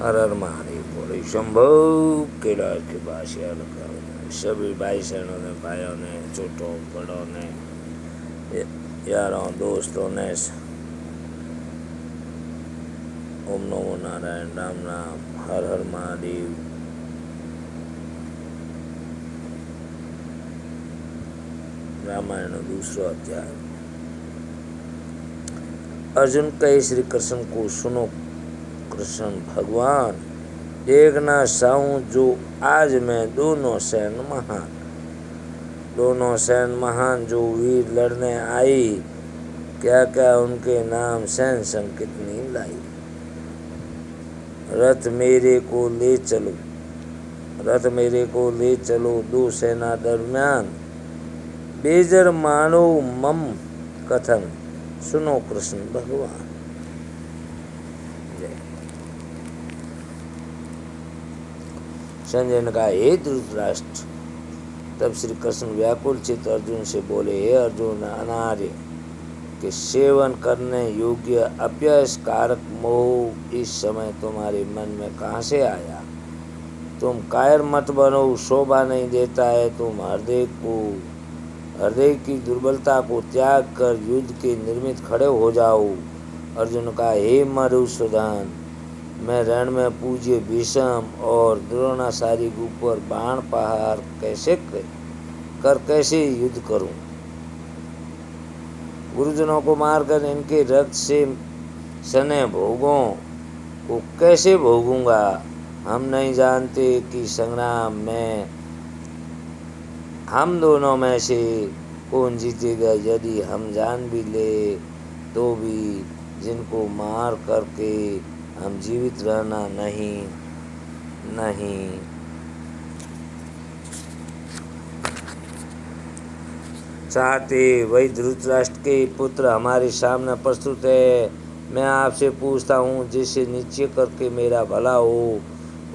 हर हर महादेव बोले शंभो कैलाश के बासिया लगा सभी भाई बहनों ने भाइयों ने छोटों बड़ों ने यारों दोस्तों ने ओम नमो नारायण राम राम हर हर महादेव। रामायण दूसरा अध्याय। अर्जुन कहे श्री कृष्ण को सुनो कृष्ण भगवान, देखना साऊं जो आज मैं दोनों सैन महान जो वीर लड़ने आई, क्या क्या उनके नाम सैन संग कितनी लाई। रथ मेरे को ले चलो दो सेना दरमियान, बेजर मानो मम कथन सुनो कृष्ण भगवान। संजय ने कहा, हे धृतराष्ट्र। तब श्री कृष्ण व्याकुल चित्त अर्जुन से बोले, हे अर्जुन, अनार्य के सेवन करने योग्य अप्यस कारक मोह इस समय तुम्हारे मन में कहाँ से आया। तुम कायर मत बनो, शोभा नहीं देता है। तुम हृदय की दुर्बलता को त्याग कर युद्ध के निर्मित खड़े हो जाओ। अर्जुन का, हे मधुसूदन, मैं रण में पूज्य भीष्म और द्रोणाचार्य के ऊपर बाण प्रहार कैसे युद्ध करूं। गुरुजनों को मारकर इनके रक्त से सने भोगों को कैसे भोगूंगा। हम नहीं जानते कि संग्राम में हम दोनों में से कौन जीतेगा। यदि हम जान भी ले तो भी जिनको मार करके हम जीवित रहना नहीं चाहते। वही धृतराष्ट्र के पुत्र हमारे सामने प्रस्तुत है। मैं आपसे पूछता हूँ, जिससे निश्चय करके मेरा भला हो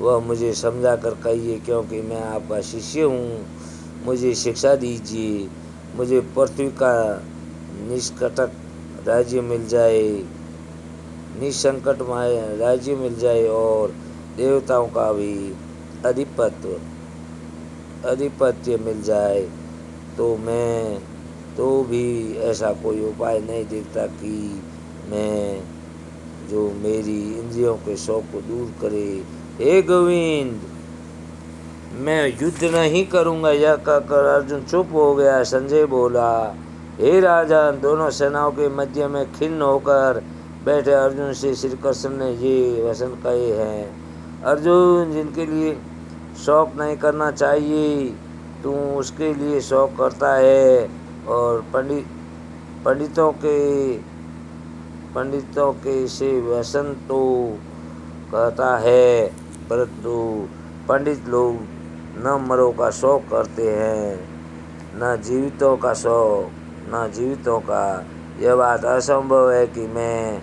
वह मुझे समझा कर कहिए, क्योंकि मैं आपका शिष्य हूँ। मुझे शिक्षा दीजिए। मुझे पृथ्वी का निष्कंटक राज्य मिल जाए और देवताओं का भी अधिपत्य मिल जाए, तो मैं तो भी ऐसा कोई उपाय नहीं देखता कि मैं जो मेरी इंद्रियों के शौक को दूर करे। हे गोविंद, मैं युद्ध नहीं करूंगा। यह कहकर अर्जुन चुप हो गया। संजय बोला, हे राजन, दोनों सेनाओं के मध्य में खिन्न होकर बैठे अर्जुन से श्री कृष्ण ने ये वचन कहे हैं। अर्जुन, जिनके लिए शौक नहीं करना चाहिए तू उसके लिए शौक करता है, और पंडितों के से व्यसन तो कहता है, परंतु पंडित लोग न मरों का शौक करते हैं, न जीवितों का। यह बात असंभव है कि मैं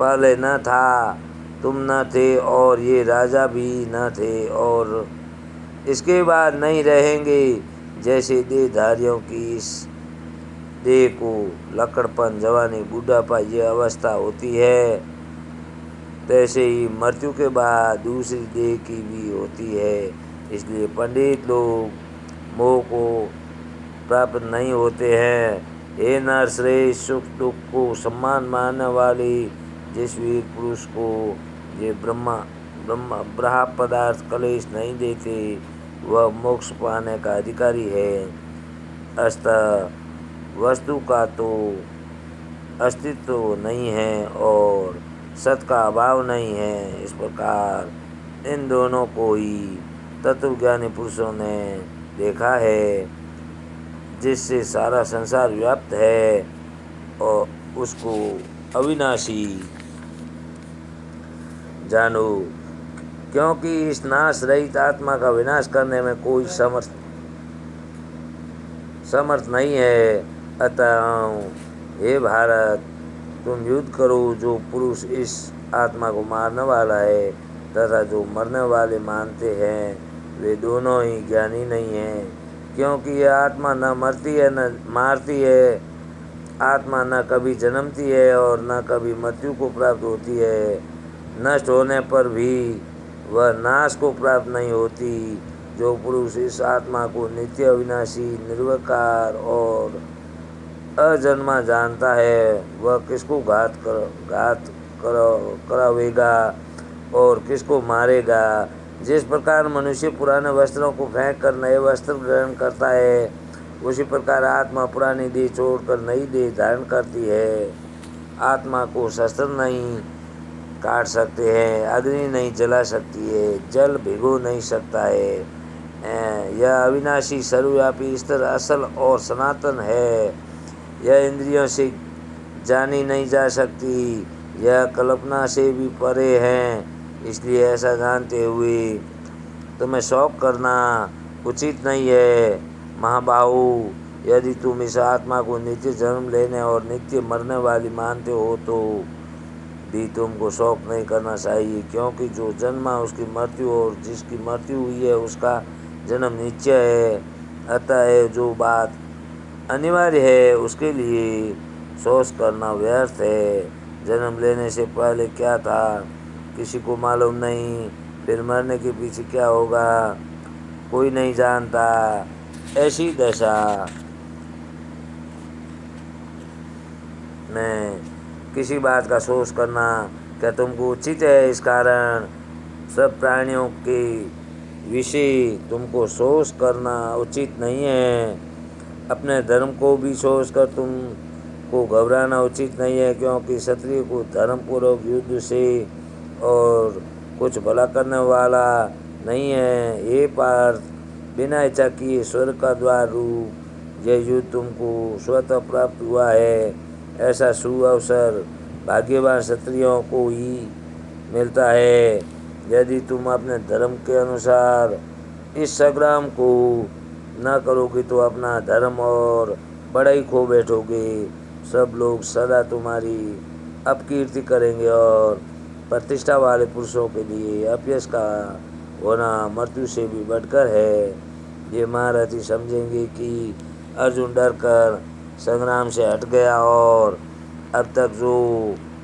पहले न था, तुम न थे, और ये राजा भी न थे, और इसके बाद नहीं रहेंगे। जैसे देहधारियों की इस देह को लकड़पन, जवानी, बुढ़ापा ये अवस्था होती है, तैसे ही मृत्यु के बाद दूसरी देह की भी होती है। इसलिए पंडित लोग मोह को प्राप्त नहीं होते हैं। हे नरश्रेष्ठ, सुख दुख को सम्मान मानने वाले जिस वीर पुरुष को ये ब्रह्म पदार्थ कलेश नहीं देते, वह मोक्ष पाने का अधिकारी है। अतः वस्तु का तो अस्तित्व नहीं है और सत का अभाव नहीं है। इस प्रकार इन दोनों को ही तत्वज्ञानी पुरुषों ने देखा है। जिससे सारा संसार व्याप्त है और उसको अविनाशी जानो, क्योंकि इस नाश रहित आत्मा का विनाश करने में कोई समर्थ नहीं है। अतः हे भारत, तुम युद्ध करो। जो पुरुष इस आत्मा को मारने वाला है तथा जो मरने वाले मानते हैं, वे दोनों ही ज्ञानी नहीं हैं। क्योंकि यह आत्मा न मरती है न मारती है। आत्मा न कभी जन्मती है और न कभी मृत्यु को प्राप्त होती है। नष्ट होने पर भी वह नाश को प्राप्त नहीं होती। जो पुरुष इस आत्मा को नित्य, अविनाशी, निर्विकार और अजन्मा जानता है, वह किसको करावेगा और किसको मारेगा। जिस प्रकार मनुष्य पुराने वस्त्रों को फेंक कर नए वस्त्र ग्रहण करता है, उसी प्रकार आत्मा पुरानी देह छोड़कर नई देह धारण करती है। आत्मा को शस्त्र नहीं काट सकते हैं, अग्नि नहीं जला सकती है, जल भिगो नहीं सकता है। यह अविनाशी, सर्वव्यापी, स्थिर, असल और सनातन है। यह इंद्रियों से जानी नहीं जा सकती, यह कल्पना से भी परे है। इसलिए ऐसा जानते हुए तुम्हें शौक करना उचित नहीं है। महाबाहु, यदि तुम इस आत्मा को नित्य जन्म लेने और नित्य मरने वाली मानते हो तो भी तुमको शौक नहीं करना चाहिए, क्योंकि जो जन्मा उसकी मृत्यु और जिसकी मृत्यु हुई है उसका जन्म निश्चय है। अतः जो बात अनिवार्य है उसके लिए शोक करना व्यर्थ है। जन्म लेने से पहले क्या था किसी को मालूम नहीं, फिर मरने के पीछे क्या होगा कोई नहीं जानता। ऐसी दशा में किसी बात का शोक करना क्या तुमको उचित है? इस कारण सब प्राणियों के विषय तुमको शोक करना उचित नहीं है। अपने धर्म को भी शोक कर तुमको घबराना उचित नहीं है, क्योंकि क्षत्रिय को धर्मपूर्वक युद्ध से और कुछ भला करने वाला नहीं है। हे पार्थ, बिना इच्छा किए स्वर्ग का द्वार रूप यह युद्ध तुमको स्वतः प्राप्त हुआ है। ऐसा सुअवसर भाग्यवान क्षत्रियों को ही मिलता है। यदि तुम अपने धर्म के अनुसार इस संग्राम को न करोगे तो अपना धर्म और बड़ाई खो बैठोगे। सब लोग सदा तुम्हारी अपकीर्ति करेंगे और प्रतिष्ठा वाले पुरुषों के लिए अपयश का होना मृत्यु से भी बढ़कर है। ये महारथी समझेंगे कि अर्जुन डरकर संग्राम से हट गया और अब तक जो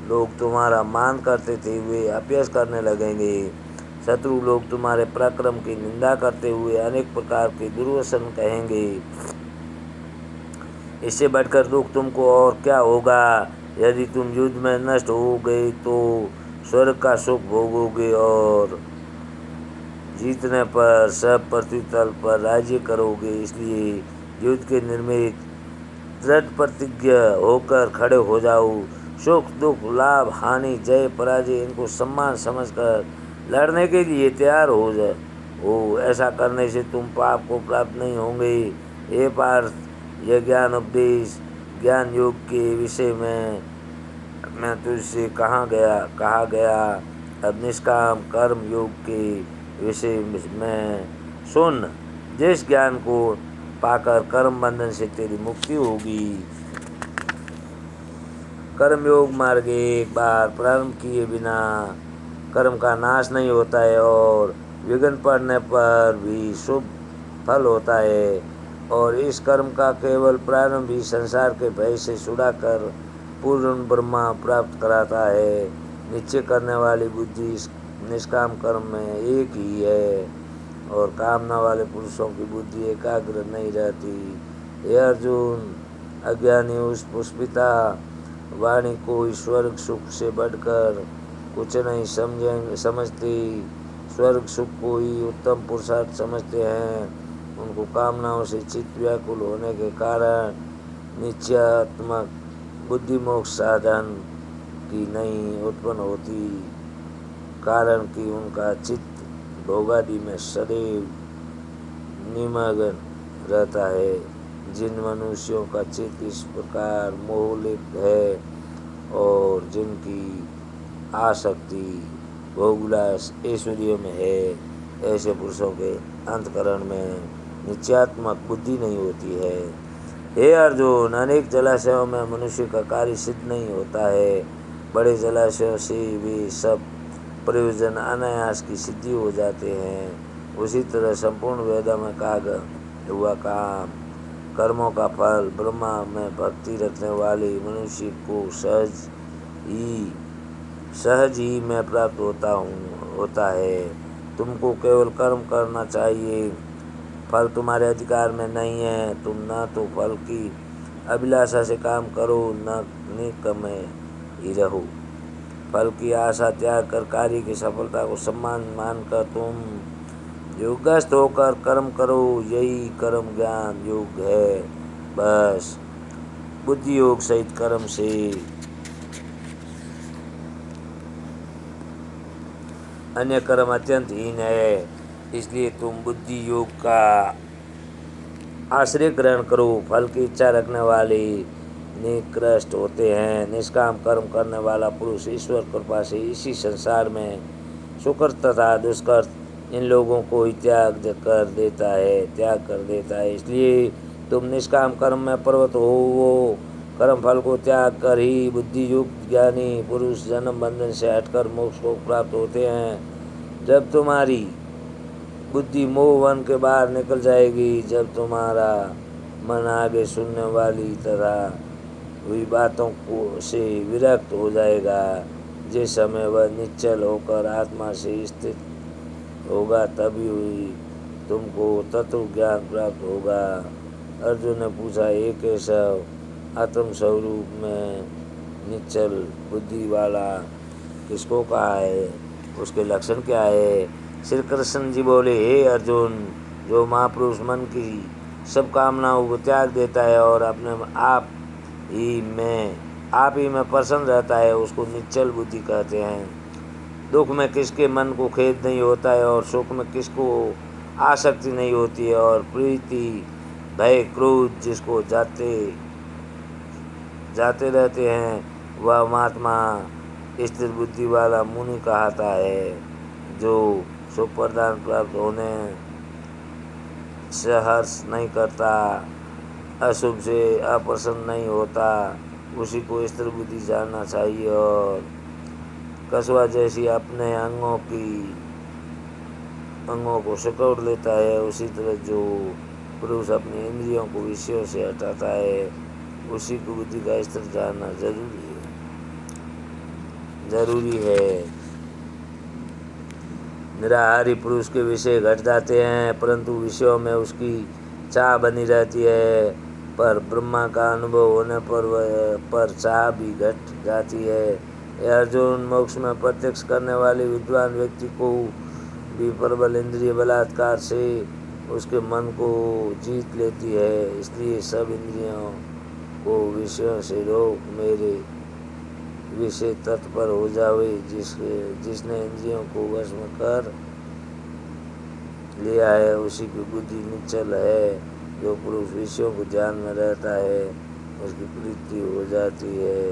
लोग तुम्हारा मान करते थे वे अपयश करने लगेंगे। शत्रु लोग तुम्हारे पराक्रम की निंदा करते हुए अनेक प्रकार के दुर्वचन कहेंगे। इससे बढ़कर दुख तुमको और क्या होगा? यदि तुम युद्ध में नष्ट हो गए तो स्वर्ग का सुख भोगोगे और जीतने पर सब पृथ्वी तल पर राज्य करोगे। इसलिए युद्ध के निर्मित दृढ़ प्रतिज्ञ होकर खड़े हो जाओ। सुख दुख, लाभ हानि, जय पराजय, इनको सम्मान समझकर लड़ने के लिए तैयार हो। ऐसा करने से तुम पाप को प्राप्त नहीं होंगे। हे पार्थ, यह ज्ञान उपदेश ज्ञान योग के विषय में मैं तुझसे कहा गया। अब निष्काम कर्म योग के विषय में सुन। जिस ज्ञान को पाकर कर्म बंधन से तेरी मुक्ति होगी। कर्मयोग मार्ग एक बार प्रारंभ किए बिना कर्म का नाश नहीं होता है और विघ्न पड़ने पर भी शुभ फल होता है। और इस कर्म का केवल प्रारंभ ही संसार के भय से छुड़ाकर पूर्ण ब्रह्मा प्राप्त कराता है। निश्चय करने वाली बुद्धि निष्काम कर्म में एक ही है और कामना वाले पुरुषों की बुद्धि एकाग्र नहीं रहती। हे अर्जुन, अज्ञानी उस पुष्पिता वाणी को स्वर्ग सुख से बढ़कर कुछ नहीं समझते। स्वर्ग सुख को ही उत्तम पुरुषार्थ समझते हैं। उनको कामनाओं से चित्त व्याकुल होने के कारण निश्चयात्मक बुद्धि मोक्ष साधन की नहीं उत्पन्न होती, कारण कि उनका चित्त भोगादि में सदैव निमग्न रहता है। जिन मनुष्यों का चित्त इस प्रकार मोहलिप्त है और जिनकी आसक्ति भोगविलास ऐश्वर्य में है, ऐसे पुरुषों के अंतःकरण में निश्चयात्मक बुद्धि नहीं होती है। हे अर्जुन, अनेक जलाशयों में मनुष्य का कार्य सिद्ध नहीं होता है। बड़े जलाशयों से भी सब प्रयोजन अनायास की सिद्धि हो जाते हैं। उसी तरह संपूर्ण वेदों में कहा हुआ काम कर्मों का फल ब्रह्मा में भक्ति रखने वाले मनुष्य को सहज ही सहज ही में प्राप्त होता है। तुमको केवल कर्म करना चाहिए, फल तुम्हारे अधिकार में नहीं है। तुम न तो फल की अभिलाषा से काम करो, न निकम्मे ही रहो। फल की आशा त्याग कर कार्य की सफलता को सम्मान मानकर तुम योगस्थ होकर कर्म करो। यही कर्म ज्ञान योग है। बस बुद्धि योग सहित कर्म से अन्य कर्म अत्यंत हीन है। इसलिए तुम बुद्धि योग का आश्रय ग्रहण करो। फल की इच्छा रखने वाले निकृष्ट होते हैं। निष्काम कर्म करने वाला पुरुष ईश्वर कृपा से इसी संसार में सुकृत तथा दुष्कृत इन लोगों को ही त्याग कर देता है। इसलिए तुम निष्काम कर्म में प्रवृत्त हो। वो कर्म फल को त्याग कर ही बुद्धि युक्त ज्ञानी पुरुष जन्म बंधन से हटकर मोक्ष को प्राप्त होते हैं। जब तुम्हारी बुद्धि मोह वन के बाहर निकल जाएगी, जब तुम्हारा मन आगे सुनने वाली तथा हुई बातों को से विरक्त हो जाएगा, जिस समय वह निश्चल होकर आत्मा से स्थित होगा, तभी हुई तुमको तत्व ज्ञान प्राप्त होगा। अर्जुन ने पूछा, हे केशव, आत्म स्वरूप में निश्चल बुद्धि वाला किसको कहा है? उसके लक्षण क्या है? श्री कृष्ण जी बोले, हे अर्जुन, जो महापुरुष मन की सब कामनाओं को त्याग देता है और अपने आप ही में प्रसन्न रहता है, उसको निश्चल बुद्धि कहते हैं। दुख में किसके मन को खेद नहीं होता है और सुख में किसको आसक्ति नहीं होती है, और प्रीति भय क्रोध जिसको जाते रहते हैं, वह महात्मा स्थिर बुद्धि वाला मुनि कहता है। जो सुख प्रदान प्राप्त होने से हर्ष नहीं करता, अशुभ से अप्रसन्न नहीं होता, उसी को स्थिर बुद्धि जानना चाहिए। और कछुआ जैसी अपने अंगों को सिकोड़ लेता है, उसी तरह जो पुरुष अपनी इंद्रियों को विषयों से हटाता है, उसी को बुद्धि का स्तर जानना जरूरी है। निराहारी पुरुष के विषय घट जाते हैं, परंतु विषयों में उसकी चाह बनी रहती है। पर ब्रह्मा का अनुभव होने पर चाह भी घट जाती है। यह अर्जुन, मोक्ष में प्रत्यक्ष करने वाले विद्वान व्यक्ति को भी प्रबल इंद्रिय बलात्कार से उसके मन को जीत लेती है। इसलिए सब इंद्रियों को विषयों से रोक मेरे विषय तत्पर हो जावे। जिसने इंद्रियों को वश में कर लिया है, उसी की बुद्धि निश्चल है। जो पुरुष विषयों को ध्यान में रहता है, उसकी प्रीति हो जाती है।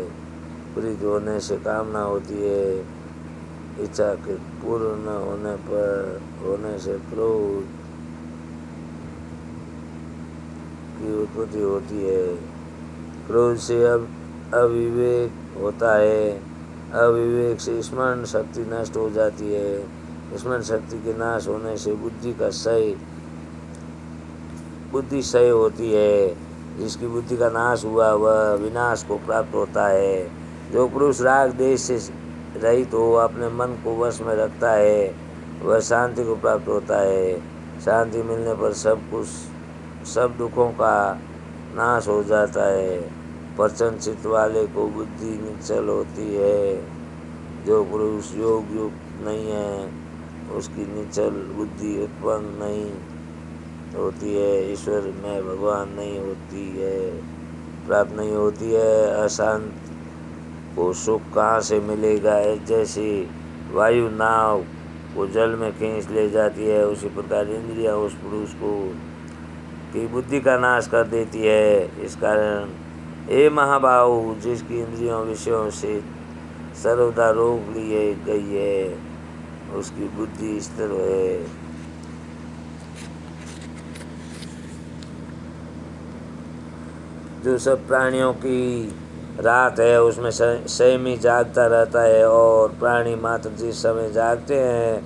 प्रीति होने से कामना होती है। इच्छा के पूर्ण न होने से क्रोध की उत्पत्ति होती है। क्रोध से अविवेक होता है। अविवेक से स्मरण शक्ति नष्ट हो जाती है। स्मरण शक्ति के नाश होने से बुद्धि क्षय होती है। जिसकी बुद्धि का नाश हुआ, वह विनाश को प्राप्त होता है। जो पुरुष राग देश से रहित हो, अपने मन को वश में रखता है, वह शांति को प्राप्त होता है। शांति मिलने पर सब दुखों का नाश हो जाता है। प्रसन्न चित्त वाले को बुद्धि निश्चल होती है। जो पुरुष योग युक्त नहीं है, उसकी निश्चल बुद्धि उत्पन्न नहीं होती है। ईश्वर में भगवान नहीं होती है, प्राप्त नहीं होती है। अशांत को सुख कहाँ से मिलेगा? जैसे वायु नाव को जल में खींच ले जाती है, उसी प्रकार इंद्रियां उस पुरुष को की बुद्धि का नाश कर देती है। इस कारण हे महाबाहु, जिसकी इंद्रियों विषयों से सर्वदा रोक ली गई है, उसकी बुद्धि स्थिर है। जो सब प्राणियों की रात है, उसमें संयमी जागता रहता है, और प्राणी मात्र जिस समय जागते हैं,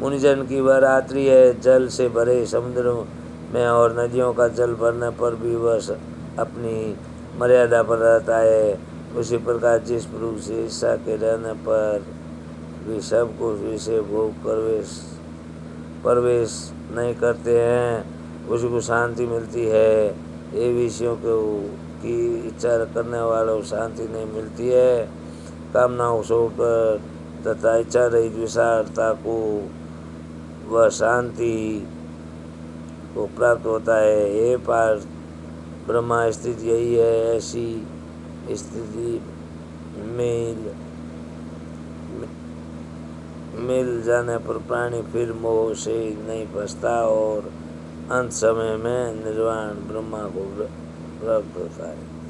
मुनिजन की वह रात्रि है। जल से भरे समुद्र में और नदियों का जल भरने पर भी वह अपनी मर्यादा पर रहता है। उसी प्रकार जिस प्रभु से ईर्ष्या के रहने पर भी सब कुछ विषय भोग प्रवेश नहीं करते हैं, उसी को शांति मिलती है। ये विषयों की इच्छा करने वालों को शांति नहीं मिलती है। कामनाओं से होकर तथा इच्छा रहित विशालता को वह शांति को प्राप्त होता है। ये पार्थ, ब्रह्मा स्थिति यही है। ऐसी स्थिति मिल जाने पर प्राणी फिर मोह से नहीं फंसता और अंत समय में निर्वाण ब्रह्मा को प्राप्त होता है।